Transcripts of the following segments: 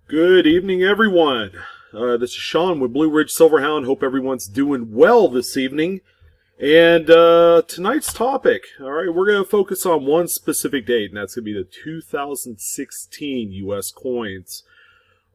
Good evening, everyone. This is Sean with Blue Ridge Silverhound. Hope everyone's doing well this evening. And tonight's topic, all right, we're going to focus on one specific date, and that's going to be the 2016 U.S. coins,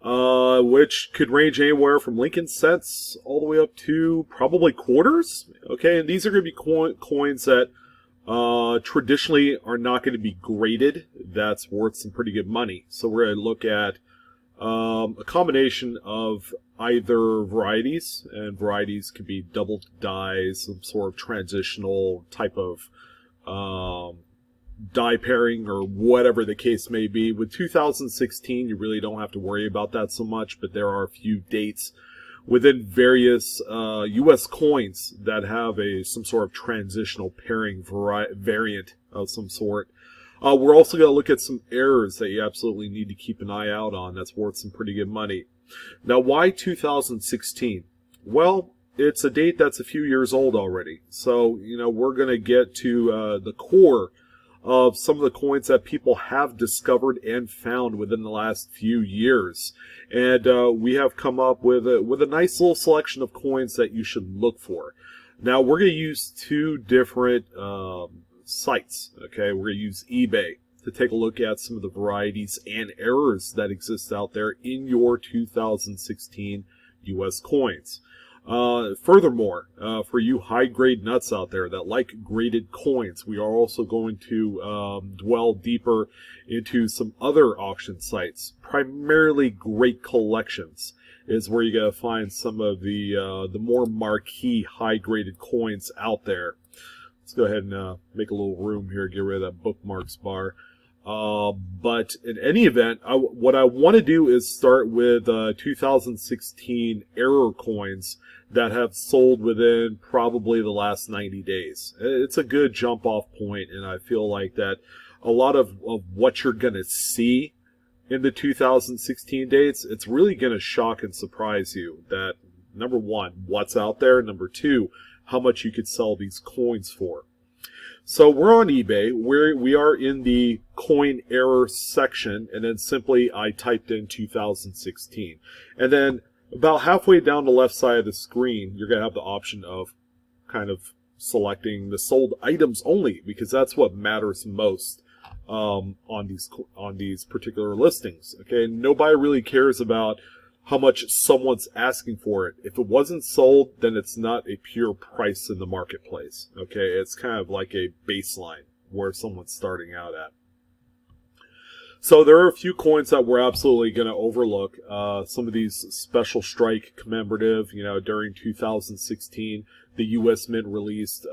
which could range anywhere from Lincoln cents all the way up to probably quarters. Okay, and these are going to be coins that traditionally are not going to be graded. That's worth some pretty good money. So we're going to look at a combination of either varieties, and varieties could be double dyes, some sort of transitional type of dye pairing, or whatever the case may be. With 2016, you really don't have to worry about that so much, but there are a few dates within various U.S. coins that have some sort of transitional pairing variant of some sort. We're also going to look at some errors that you absolutely need to keep an eye out on. That's worth some pretty good money. Now, why 2016? Well, it's a date that's a few years old already. So, we're going to get to the core of some of the coins that people have discovered and found within the last few years. And we have come up with a nice little selection of coins that you should look for. Now, we're going to use two different sites. Okay, we're going to use eBay to take a look at some of the varieties and errors that exist out there in your 2016 US coins. Furthermore, for you high-grade nuts out there that like graded coins, we are also going to dwell deeper into some other auction sites. Primarily Great Collections is where you're going to find some of the more marquee high-graded coins out there. Let's go ahead and make a little room here, get rid of that bookmarks bar. But in any event, what I want to do is start with 2016 error coins that have sold within probably the last 90 days. It's a good jump off point, and I feel like that a lot of what you're going to see in the 2016 dates, it's really going to shock and surprise you that, number one, what's out there, number two, how much you could sell these coins for. So we're on eBay, we are in the coin error section, and then simply I typed in 2016. And then about halfway down the left side of the screen, you're going to have the option of kind of selecting the sold items only, because that's what matters most on these particular listings. Okay, nobody really cares about how much someone's asking for it. If it wasn't sold, then it's not a pure price in the marketplace. Okay, it's kind of like a baseline where someone's starting out at. So there are a few coins that we're absolutely going to overlook. Some of these special strike commemorative, during 2016, the U.S. Mint released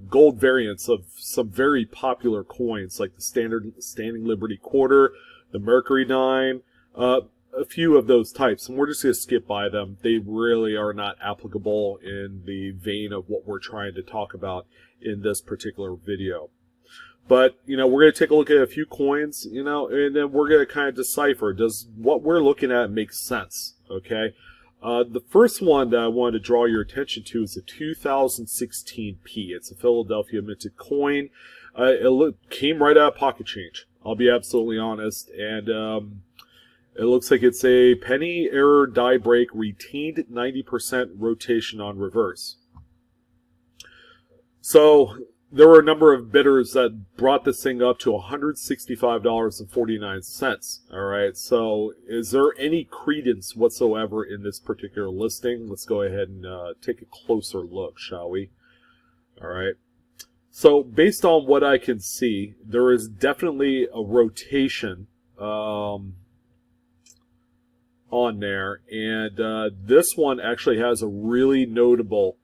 gold variants of some very popular coins, like the Standing Liberty Quarter, the Mercury Dime, a few of those types, and we're just going to skip by them. They really are not applicable in the vein of what we're trying to talk about in this particular video. But, we're going to take a look at a few coins, and then we're going to kind of decipher, does what we're looking at make sense, okay? The first one that I wanted to draw your attention to is the 2016 P. It's a Philadelphia minted coin. It came right out of Pocket Change, I'll be absolutely honest, and it looks like it's a penny error die break, retained 90% rotation on reverse. So there were a number of bidders that brought this thing up to $165.49. All right, so is there any credence whatsoever in this particular listing? Let's go ahead and take a closer look, shall we? All right. So based on what I can see, there is definitely a rotation on there, and this one actually has a really notable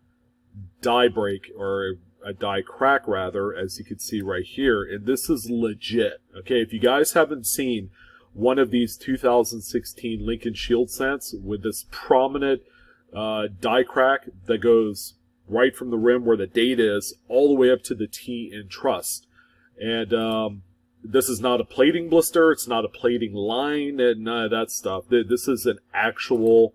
die break, or a die crack rather, as you can see right here, and this is legit. Okay, if you guys haven't seen one of these 2016 Lincoln Shield cents with this prominent die crack that goes right from the rim where the date is all the way up to the T in trust, and this is not a plating blister, it's not a plating line, and none of that stuff. This is an actual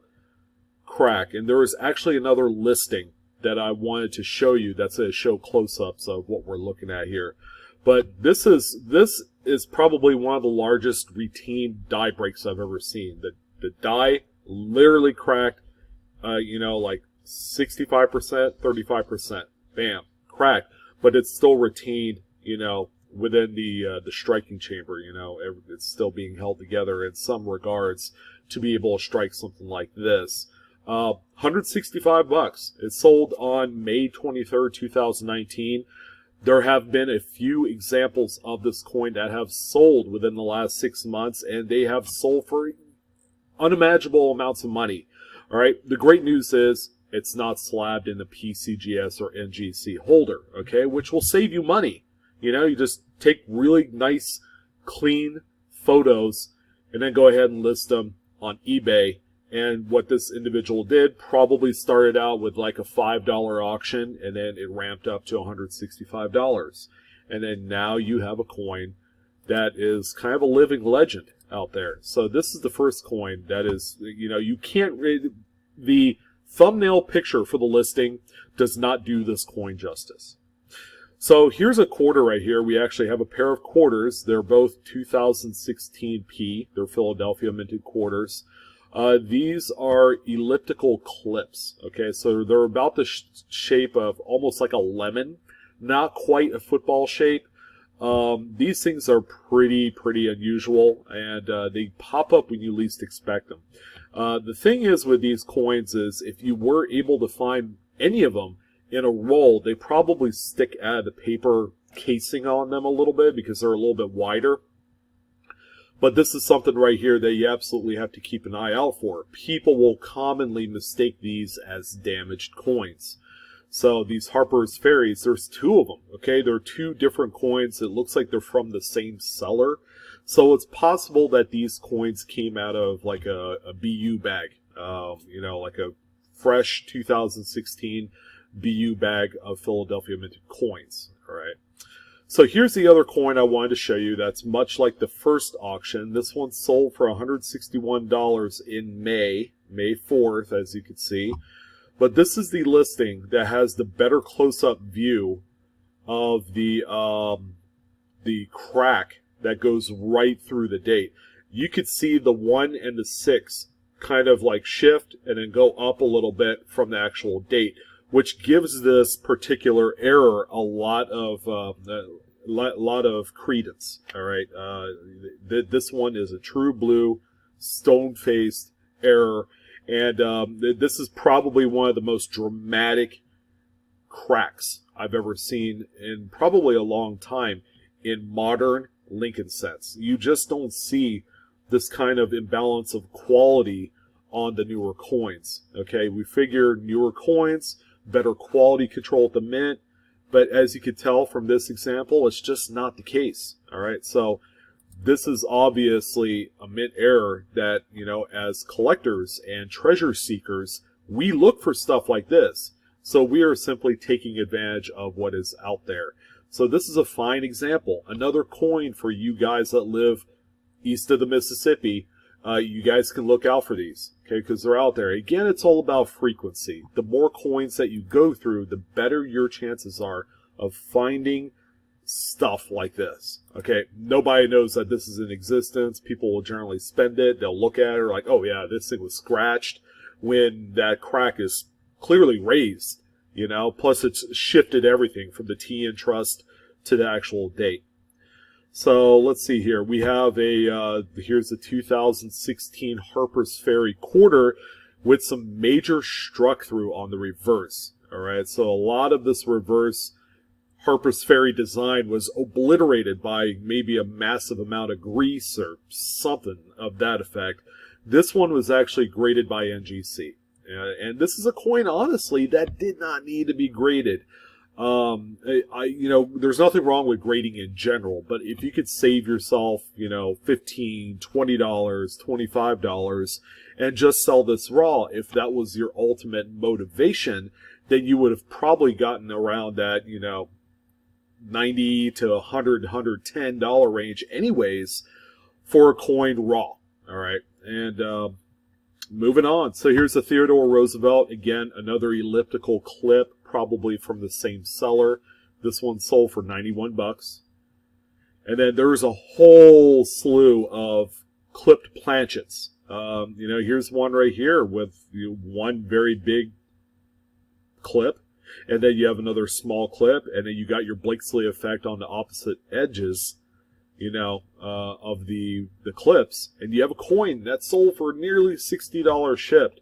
crack. And there is actually another listing that I wanted to show you that's going to show close-ups of what we're looking at here. But this is probably one of the largest retained die breaks I've ever seen. The die literally cracked, like 65%, 35%. Bam, cracked. But it's still retained, within the striking chamber. It's still being held together in some regards to be able to strike something like this. $165. It sold on May 23rd, 2019. There have been a few examples of this coin that have sold within the last 6 months, and they have sold for unimaginable amounts of money. All right. The great news is it's not slabbed in the PCGS or NGC holder, okay, which will save you money. You just take really nice, clean photos and then go ahead and list them on eBay. And what this individual did, probably started out with like a $5 auction, and then it ramped up to $165. And then now you have a coin that is kind of a living legend out there. So this is the first coin that is, you can't, the thumbnail picture for the listing does not do this coin justice. So here's a quarter right here. We actually have a pair of quarters. They're both 2016p. They're Philadelphia minted quarters. These are elliptical clips. Okay, so they're about the shape of almost like a lemon, not quite a football shape. These things are pretty unusual, and they pop up when you least expect them. The thing is with these coins is if you were able to find any of them in a roll, they probably stick out of the paper casing on them a little bit because they're a little bit wider. But this is something right here that you absolutely have to keep an eye out for. People will commonly mistake these as damaged coins. So these Harper's Ferries, there's two of them, okay? They're two different coins. It looks like they're from the same seller. So it's possible that these coins came out of like a BU bag, like a fresh 2016 BU bag of Philadelphia minted coins, all right? So here's the other coin I wanted to show you that's much like the first auction. This one sold for $161 in May 4th, as you can see. But this is the listing that has the better close-up view of the crack that goes right through the date. You could see the 1 and the 6 kind of like shift and then go up a little bit from the actual date, which gives this particular error a lot of credence. All right, this one is a true blue, stone-faced error, and this is probably one of the most dramatic cracks I've ever seen in probably a long time in modern Lincoln sets. You just don't see this kind of imbalance of quality on the newer coins. Okay, we figure newer coins, better quality control at the mint, but as you can tell from this example, it's just not the case. All right, so this is obviously a mint error that, as collectors and treasure seekers, we look for stuff like this. So we are simply taking advantage of what is out there. So this is a fine example. Another coin for you guys that live east of the Mississippi. You guys can look out for these, okay, because they're out there. Again, it's all about frequency. The more coins that you go through, the better your chances are of finding stuff like this. Okay, nobody knows that this is in existence. People will generally spend it. They'll look at it like, oh yeah, this thing was scratched, when that crack is clearly raised, plus it's shifted everything from the TN Trust to the actual date. So let's see here. We have here's the 2016 Harper's Ferry quarter with some major struck through on the reverse. All right, so a lot of this reverse Harper's Ferry design was obliterated by maybe a massive amount of grease or something of that effect. This one was actually graded by NGC. And this is a coin, honestly, that did not need to be graded. There's nothing wrong with grading in general, but if you could save yourself, $15, $20, $25 and just sell this raw, if that was your ultimate motivation, then you would have probably gotten around that, $90 to $100, $110 range anyways for a coin raw. All right. And, moving on. So here's the Theodore Roosevelt. Again, another elliptical clip, probably from the same seller. This one sold for $91. And then there's a whole slew of clipped planchets. Here's one right here with one very big clip, and then you have another small clip, and then you got your Blakesley effect on the opposite edges, of the clips, and you have a coin that sold for nearly $60 shipped.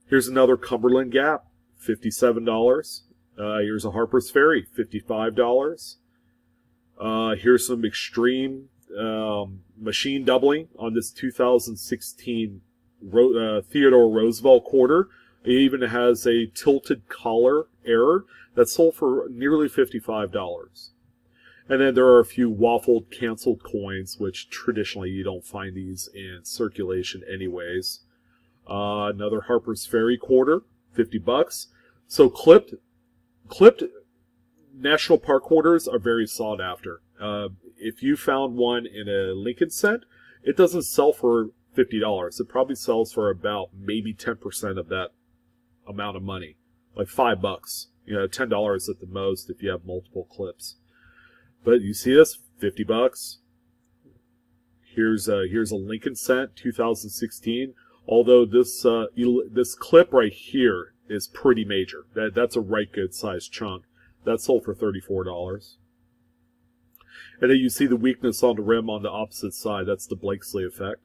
Here's another Cumberland Gap, $57. Here's a Harper's Ferry, $55. Here's some extreme machine doubling on this 2016 Theodore Roosevelt quarter. It even has a tilted collar error that sold for nearly $55. And then there are a few waffled canceled coins, which traditionally you don't find these in circulation anyways. Another Harper's Ferry quarter, $50. So clipped National Park quarters are very sought after. If you found one in a Lincoln cent, it doesn't sell for $50. It probably sells for about maybe 10% of that amount of money, like $5. $10 at the most if you have multiple clips. But you see this, $50. Here's a Lincoln cent, 2016. Although this clip right here is pretty major. That's a right good sized chunk. That sold for $34. And then you see the weakness on the rim on the opposite side. That's the Blakesley effect.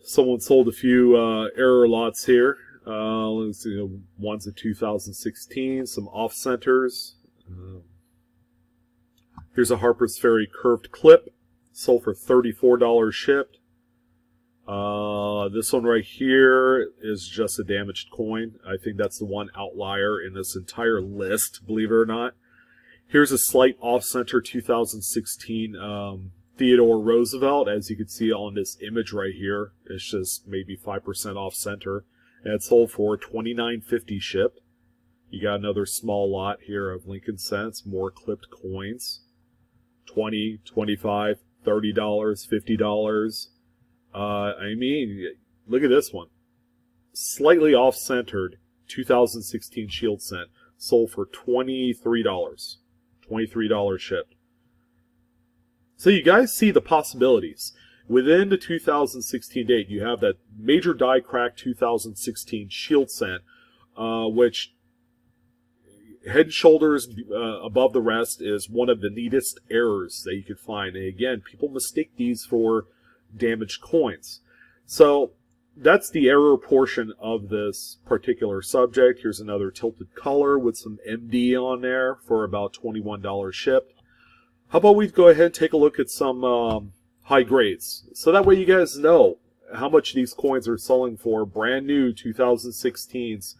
Someone sold a few error lots here. Let's see, one's a 2016, some off-centers. Here's a Harper's Ferry curved clip, sold for $34 shipped. This one right here is just a damaged coin. I think that's the one outlier in this entire list, believe it or not. Here's a slight off-center 2016 Theodore Roosevelt. As you can see on this image right here, it's just maybe 5% off-center. And it sold for $29.50 shipped. You got another small lot here of Lincoln cents, more clipped coins. $20, $25, $30, $50. I mean, look at this one. Slightly off-centered 2016 Shield cent. Sold for $23. $23 shipped. So you guys see the possibilities. Within the 2016 date, you have that major die crack 2016 Shield cent, which head and shoulders above the rest is one of the neatest errors that you could find. And again, people mistake these for damaged coins. So that's the error portion of this particular subject. Here's another tilted color with some MD on there for about $21 shipped. How about we go ahead and take a look at some high grades, so that way you guys know how much these coins are selling for. Brand new 2016s,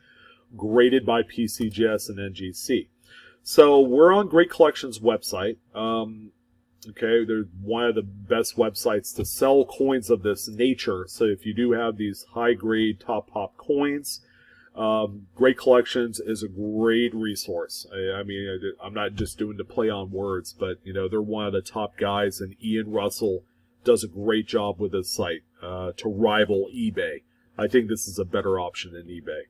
graded by PCGS and NGC. So we're on Great Collections website. Okay, they're one of the best websites to sell coins of this nature. So if you do have these high grade top pop coins, Great Collections is a great resource. I mean, I'm not just doing the play on words, but they're one of the top guys, and Ian Russell does a great job with this site to rival eBay. I think this is a better option than eBay.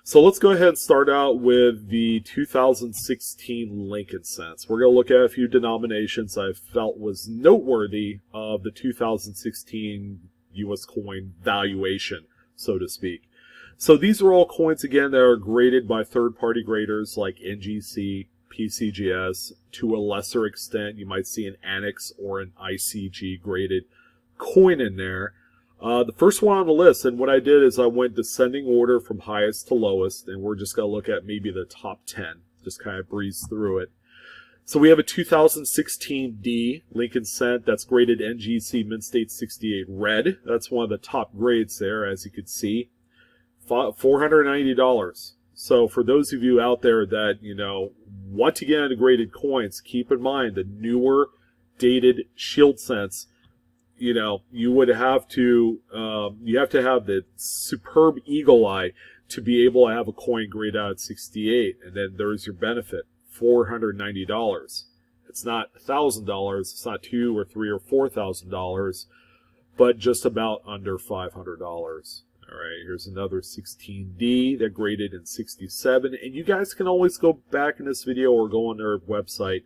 So let's go ahead and start out with the 2016 Lincoln cents. We're going to look at a few denominations I felt was noteworthy of the 2016 U.S. coin valuation, so to speak. So these are all coins, again, that are graded by third-party graders like NGC, PCGS. To a lesser extent, you might see an Annex or an ICG graded coin in there. The first one on the list, and what I did is I went descending order from highest to lowest, and we're just going to look at maybe the top 10, just kind of breeze through it. So we have a 2016 D Lincoln cent that's graded NGC Mint State 68 red. That's one of the top grades there, as you can see. $490. So for those of you out there that, want to get into graded coins, keep in mind the newer dated Shield cents, you would have to, have the superb eagle eye to be able to have a coin graded out at 68. And then there's your benefit, $490. It's not $1,000. It's not $2,000 or $3,000 or $4,000, but just about under $500. All right, here's another 16D that graded in 67. And you guys can always go back in this video or go on their website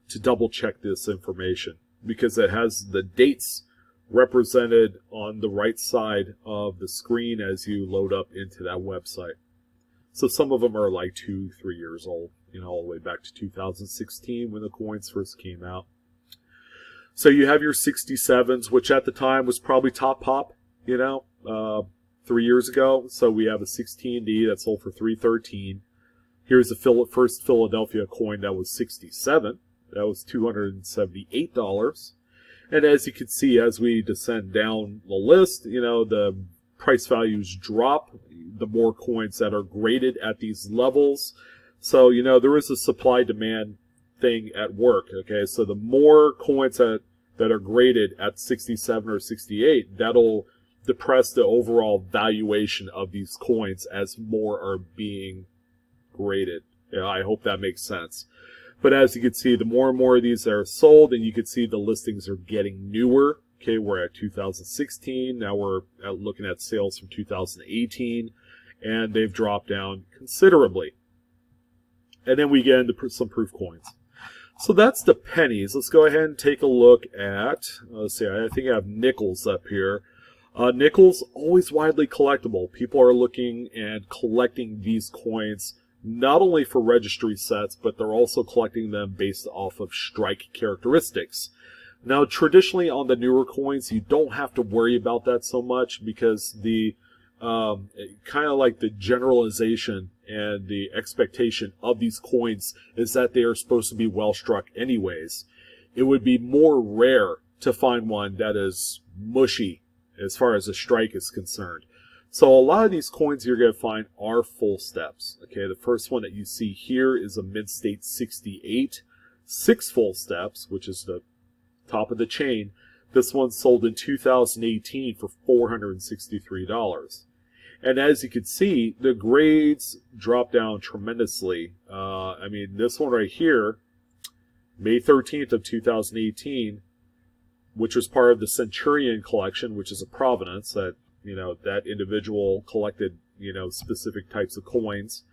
to double check this information. because it has the dates represented on the right side of the screen as you load up into that website. So some of them are like 2-3 years old, all the way back to 2016 when the coins first came out. So you have your 67s, which at the time was probably top pop, 3 years ago. So we have a 16D that sold for $313. Here's the first Philadelphia coin that was 67. That was $278. And as you can see, as we descend down the list, the price values drop the more coins that are graded at these levels. So, there is a supply-demand thing at work, okay? So the more coins that are graded at 67 or 68, that'll depress the overall valuation of these coins as more are being graded. I hope that makes sense. But as you can see, the more and more of these are sold, and you can see the listings are getting newer. Okay, we're at 2016. Now we're looking at sales from 2018, and they've dropped down considerably. And then we get into some proof coins. So that's the pennies. Let's go ahead and take a look at, let's see, I think I have nickels up here. Nickels, always widely collectible. People are looking and collecting these coins not only for registry sets, but they're also collecting them based off of strike characteristics. Now, traditionally on the newer coins, you don't have to worry about that so much because the kind of like the generalization and the expectation of these coins is that they are supposed to be well struck anyways. It would be more rare to find one that is mushy as far as a strike is concerned. So a lot of these coins you're going to find are full steps. Okay, the first one that you see here is a Mint State 68, 6 full steps, which is the top of the chain. This one sold in 2018 for $463. And as you can see, the grades drop down tremendously. This one right here, May 13th of 2018, which was part of the Centurion collection, which is a provenance that that individual collected, specific types of coins.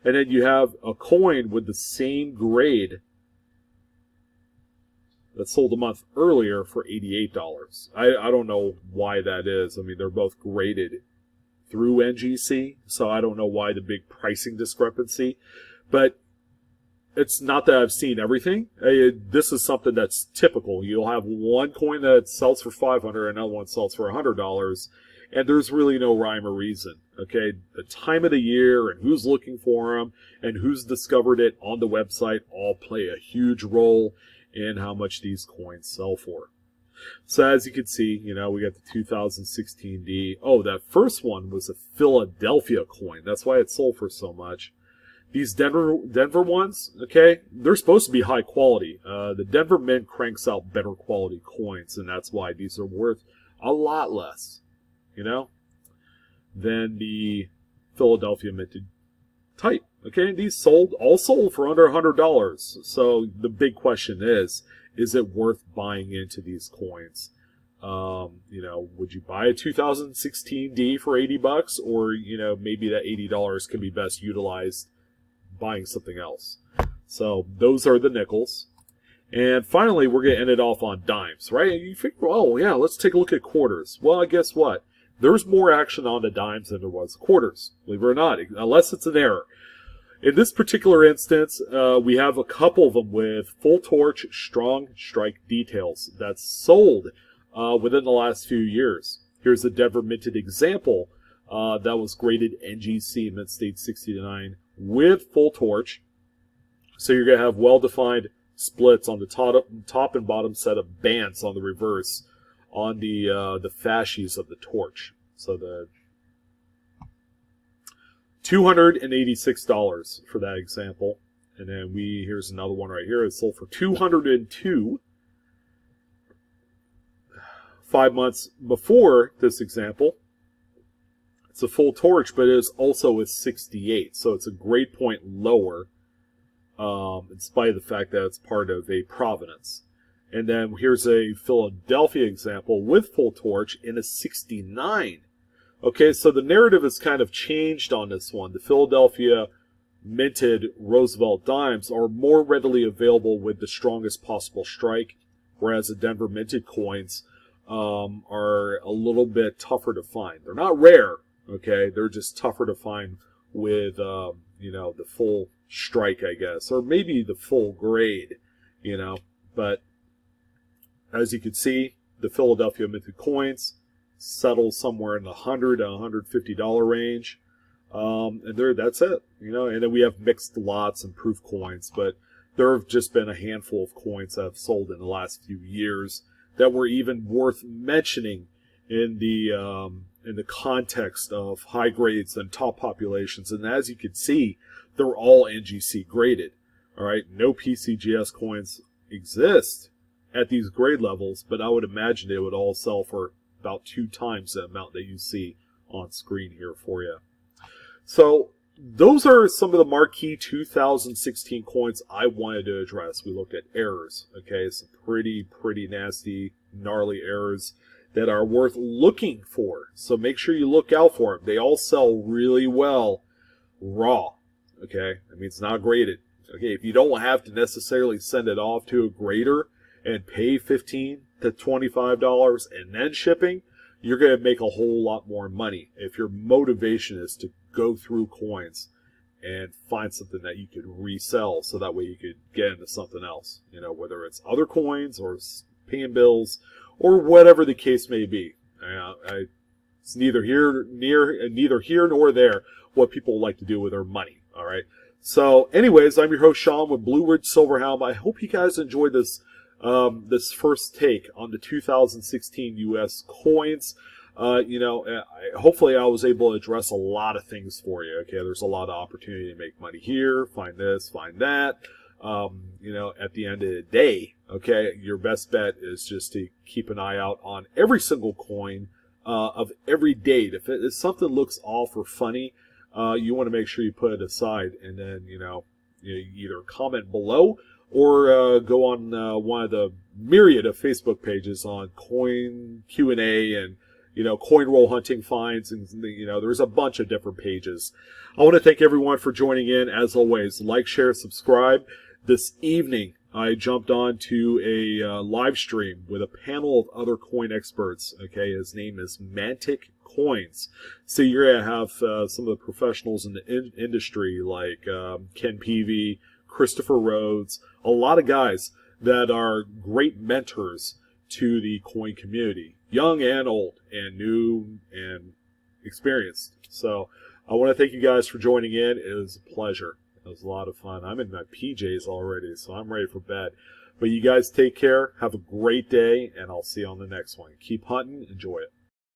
And then you have a coin with the same grade that sold a month earlier for $88. I don't know why that is. They're both graded through NGC, so I don't know why the big pricing discrepancy. But it's not that I've seen everything. This is something that's typical. You'll have one coin that sells for $500, another one sells for $100. And there's really no rhyme or reason, okay? The time of the year and who's looking for them and who's discovered it on the website all play a huge role in how much these coins sell for. So as you can see, we got the 2016D. Oh, that first one was a Philadelphia coin. That's why it sold for so much. These Denver ones, okay, they're supposed to be high quality. The Denver Mint cranks out better quality coins, and that's why these are worth a lot less, than the Philadelphia minted type. Okay, these all sold for under $100. So the big question is it worth buying into these coins? Would you buy a 2016D for $80, or maybe that $80 can be best utilized buying something else? So those are the nickels. And finally, we're going to end it off on dimes, right? And you figure, oh yeah, let's take a look at quarters. Well, guess what? There's more action on the dimes than there was quarters, believe it or not, unless it's an error. In this particular instance, we have a couple of them with full torch, strong strike details that's sold within the last few years. Here's a Denver minted example that was graded NGC, Mint State 69, with full torch. So you're going to have well-defined splits on the top and bottom set of bands on the reverse on the fasces of the torch. So the $286 for that example. And then here's another one right here. It sold for $202 5 months before this example. It's a full torch, but it is also a 68. So it's a grade point lower, in spite of the fact that it's part of a provenance. And then here's a Philadelphia example with full torch in a 69. Okay, so the narrative has kind of changed on this one. The Philadelphia minted Roosevelt dimes are more readily available with the strongest possible strike whereas the Denver minted coins are a little bit tougher to find. They're not rare, okay? They're just tougher to find with, you know, the full strike, I guess, or maybe the full grade, you know. But as you can see, the Philadelphia minted coins settle somewhere in the $100 to $150 range. And that's it, you know. And then we have mixed lots and proof coins, but there have just been a handful of coins that have sold in the last few years that were even worth mentioning in the context of high grades and top populations. And as you can see, they're all NGC graded. All right, no PCGS coins exist at these grade levels, but I would imagine they would all sell for about 2 times the amount that you see on screen here for you. So those are some of the marquee 2016 coins I wanted to address. We looked at errors, okay, some pretty nasty, gnarly errors that are worth looking for. So make sure you look out for them. They all sell really well raw, okay? That means not graded. Okay, if you don't have to necessarily send it off to a grader and pay $15 to $25 and then shipping, you're going to make a whole lot more money if your motivation is to go through coins and find something that you could resell, so that way you could get into something else, you know, whether it's other coins or paying bills or whatever the case may be. It's neither here nor there what people like to do with their money. All right. So, anyways, I'm your host Sean with Blue Ridge Silverhound. I hope you guys enjoyed this this first take on the 2016 U.S. coins. You know, hopefully I was able to address a lot of things for you. Okay, there's a lot of opportunity to make money here, find this, find that. You know, at the end of the day, okay, your best bet is just to keep an eye out on every single coin of every date. If something looks off or funny, you want to make sure you put it aside, and then, you know, you either comment below or go on one of the myriad of Facebook pages on coin Q&A and, you know, coin roll hunting finds, and, you know, there's a bunch of different pages. I want to thank everyone for joining in. As always, like, share, subscribe. This evening, I jumped on to a live stream with a panel of other coin experts. Okay, his name is Mantic Coins. So you're going to have some of the professionals in the industry like Ken Peavy, Christopher Rhodes, a lot of guys that are great mentors to the coin community, young and old, and new and experienced. So I want to thank you guys for joining in. It was a pleasure. It was a lot of fun. I'm in my PJs already, so I'm ready for bed. But you guys take care. Have a great day, and I'll see you on the next one. Keep hunting. Enjoy it.